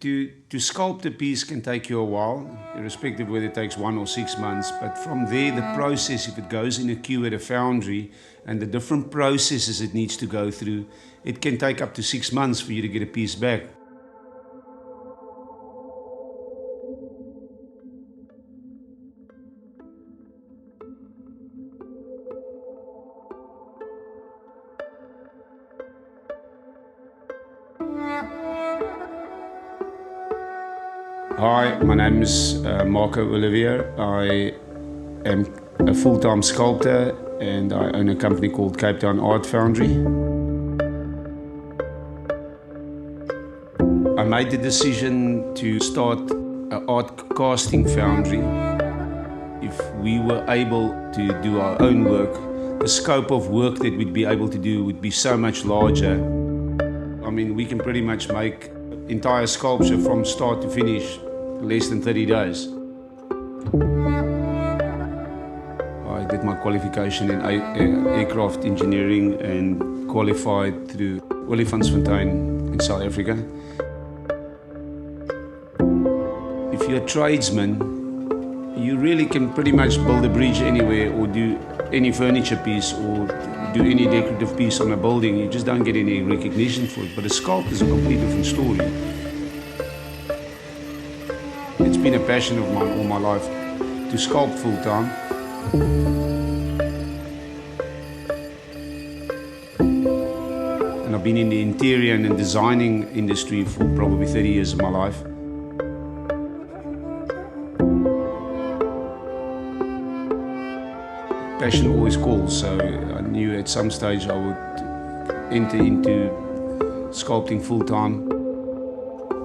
To sculpt a piece can take you a while, irrespective of whether it takes 1 or 6 months. But from there, the process, if it goes in a queue at a foundry and the different processes it needs to go through, it can take up to 6 months for you to get a piece back. Hi, my name is Olivier. I am a full-time sculptor and I own a company called Cape Town Art Foundry. I made the decision to start an art casting foundry. If we were able to do our own work, the scope of work that we'd be able to do would be so much larger. I mean, we can pretty much make entire sculpture from start to finish less than 30 days. I did my qualification in aircraft engineering and qualified through Olivier in South Africa. If you're a tradesman, you really can pretty much build a bridge anywhere or do any furniture piece or do any decorative piece on a building. You just don't get any recognition for it. But a sculptor is a completely different story. It's been a passion of mine all my life to sculpt full-time. And I've been in the interior and designing industry for probably 30 years of my life. Passion always calls, so I knew at some stage I would enter into sculpting full-time.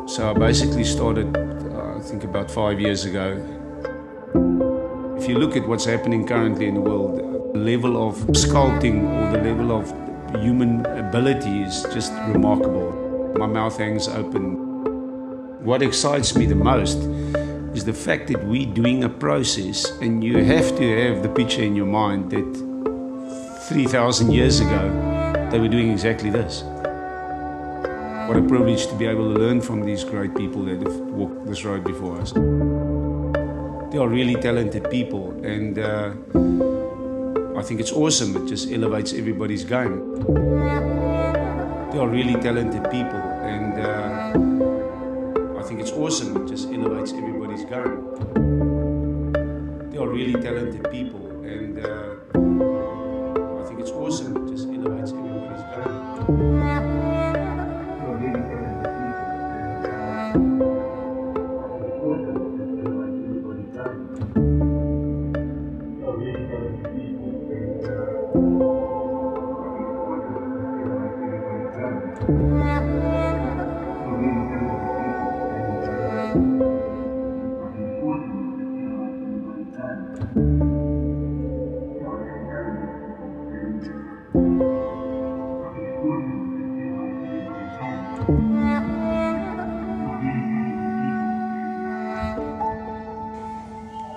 So I basically started, I think about 5 years ago. If you look at what's happening currently in the world, the level of sculpting or the level of human ability is just remarkable. My mouth hangs open. What excites me the most is the fact that we're doing a process, and you have to have the picture in your mind that 3,000 years ago they were doing exactly this. What a privilege to be able to learn from these great people that have walked this road before us. They are really talented people, and I think it's awesome. It just elevates everybody's game. They are really talented people, and I think it's awesome. It just elevates everybody's game. They are really talented people, and I think it's awesome. It just elevates everybody's game.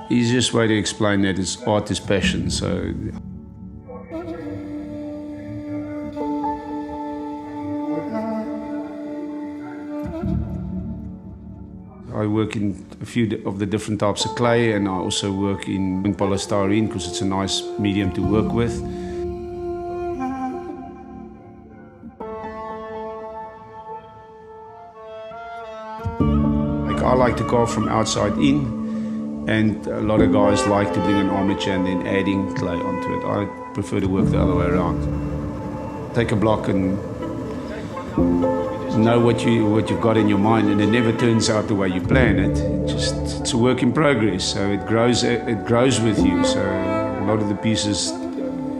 Easiest way to explain that is art is passion. So I work in a few of the different types of clay, and I also work in polystyrene because it's a nice medium to work with. I like to carve from outside in, and a lot of guys like to bring an armature and then adding clay onto it. I prefer to work the other way around. Take a block and know what you've got in your mind, and it never turns out the way you plan it. It's a work in progress, so it grows with you. So a lot of the pieces,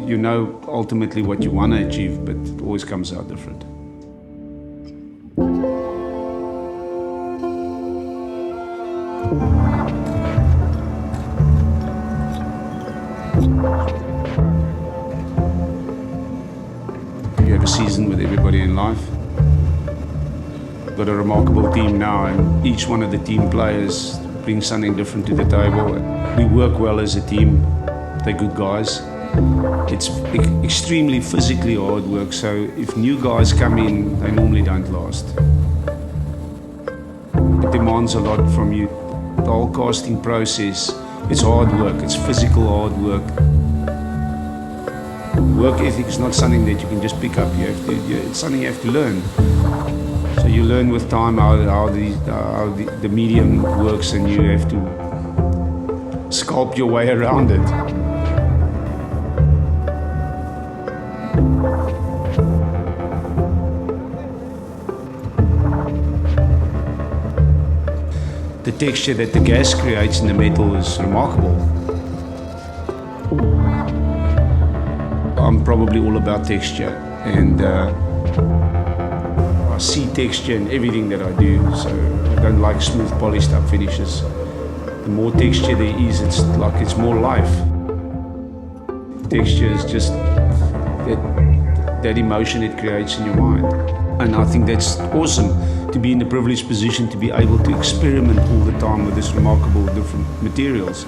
you know ultimately what you want to achieve, but it always comes out different. You have a season with everybody in life. We've got a remarkable team now, and each one of the team players brings something different to the table. We work well as a team. They're good guys. It's extremely physically hard work, so if new guys come in, they normally don't last. It demands a lot from you. The whole casting process, it's hard work, it's physical hard work. Work ethic is not something that you can just pick up. It's something you have to learn. So you learn with time how the medium works, and you have to sculpt your way around it. The texture that the gas creates in the metal is remarkable. I'm probably all about texture, and I see texture in everything that I do, so I don't like smooth polished up finishes. The more texture there is, it's like it's more life. Texture is just that emotion it creates in your mind. And I think that's awesome, to be in the privileged position to be able to experiment all the time with this remarkable different materials.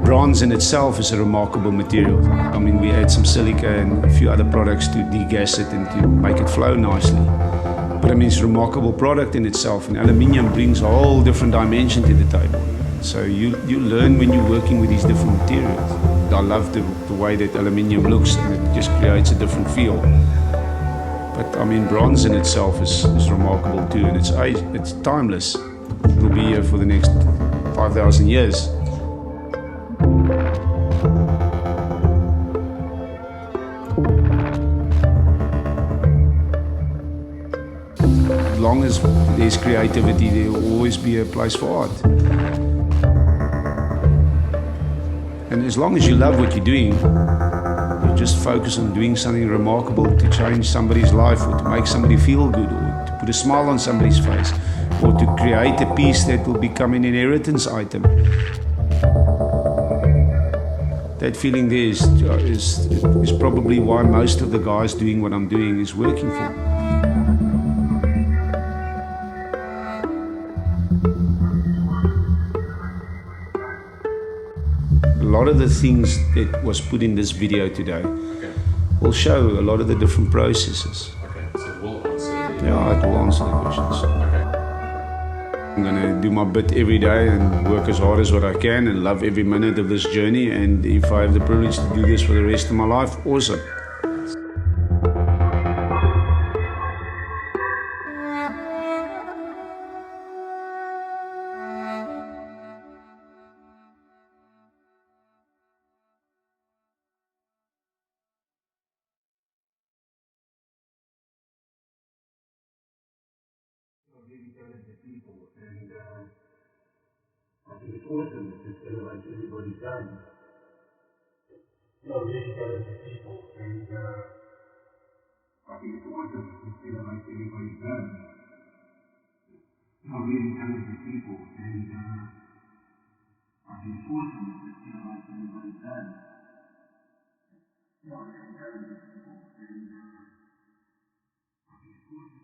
Bronze in itself is a remarkable material. I mean, we add some silica and a few other products to degas it and to make it flow nicely. But I mean, it's a remarkable product in itself, and aluminium brings a whole different dimension to the table. So you learn when you're working with these different materials. I love the way that aluminium looks, and it just creates a different feel. But I mean, bronze in itself is remarkable too, and it's timeless. It'll be here for the next 5,000 years. As long as there's creativity, there will always be a place for art. And as long as you love what you're doing, you just focus on doing something remarkable to change somebody's life, or to make somebody feel good, or to put a smile on somebody's face, or to create a piece that will become an inheritance item. That feeling there is probably why most of the guys doing what I'm doing is working for. A lot of the things that was put in this video today will show a lot of the different processes. Okay, so it will answer it will answer the questions. Okay. I'm going to do my bit every day and work as hard as what I can and love every minute of this journey. And if I have the privilege to do this for the rest of my life, awesome. Really talented people, and I think it's awesome. It just elevates everybody's game. Really talented people, and I think it's awesome. It just elevates everybody's game. Really talented people, and I think it's awesome. It just elevates everybody's game. Really talented people, and I think it's awesome.